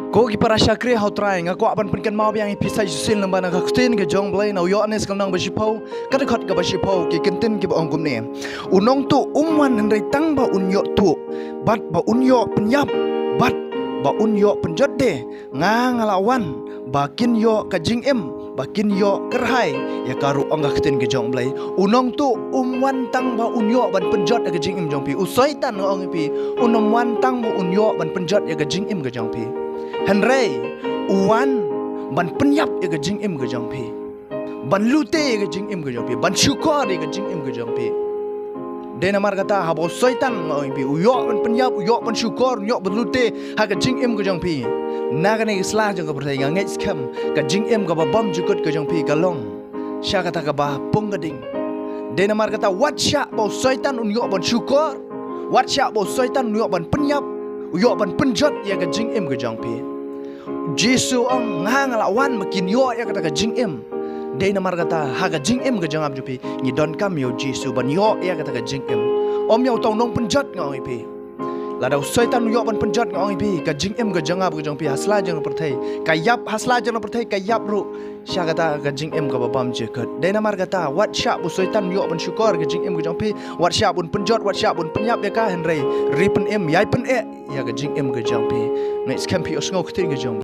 Ko gi para syakri hau try nga ko aban penkan mau yang pisai jusil lembana ka kutin ke jong blai nau yo anes kam nang basipau kada khat ka basipau ki kentin ki bong gum ne unong tu umwan hendai tang ba unyo tu bat ba unyo penyap bat ba unyo penjot de nga ngalawan bakin yo ka jing em bakin yo kerhai ya karu angga ketin ke jong blai unong tu umwan tang ba unyo ban penjot ya ka jing em jong pi usoi tan ong pi unom wan tang ba unyo ban penjot ya ka jing em ke jong pi Henry, uwan ban penyap ya ke jing im ke jong pi, ban lute ya ke jing im ke jong pi, ban syukur ya ke jing im ke jong pi. Dena mar kata habo syaitan ngoi pi, uyok ban penyap, uyok ban syukur, uyok ban lute ha ke jing im ke jong pi. Naga ni islah jong ke pertai ngai skam ke jing im ke bam jukut ke jong pi kalong. Sya kata ke bah pung gading. Dena mar kata wat sya bau syaitan uyok ban syukur, wat sya bau syaitan uyok ban penyap, uyok ban penjot ya ke jing im ke jong pi. Jesu ang ngang lawan makin yo ya kata ka jing em dei namar kata ha ka jing em ka jangap jupi ni don kam yo Jesu ban yo ya kata ka jing em om yo tong nong penjat ngoi pi la dau syaitan yo ban penjat ngoi pi ka jing em ka jangap ka jong pi hasla jang perthai kayap hasla jang perthai kayap ru sya kata ka jing em ka babam je kat dei namar kata wat sya bu syaitan yo ban syukur ka jing em ka jong pi wat sya bun penjat wat sya bun penyap ya ka henry ri pen em yai pen e ya ka jing em ka jong pi ngai skam pi os ngau ktin ka jong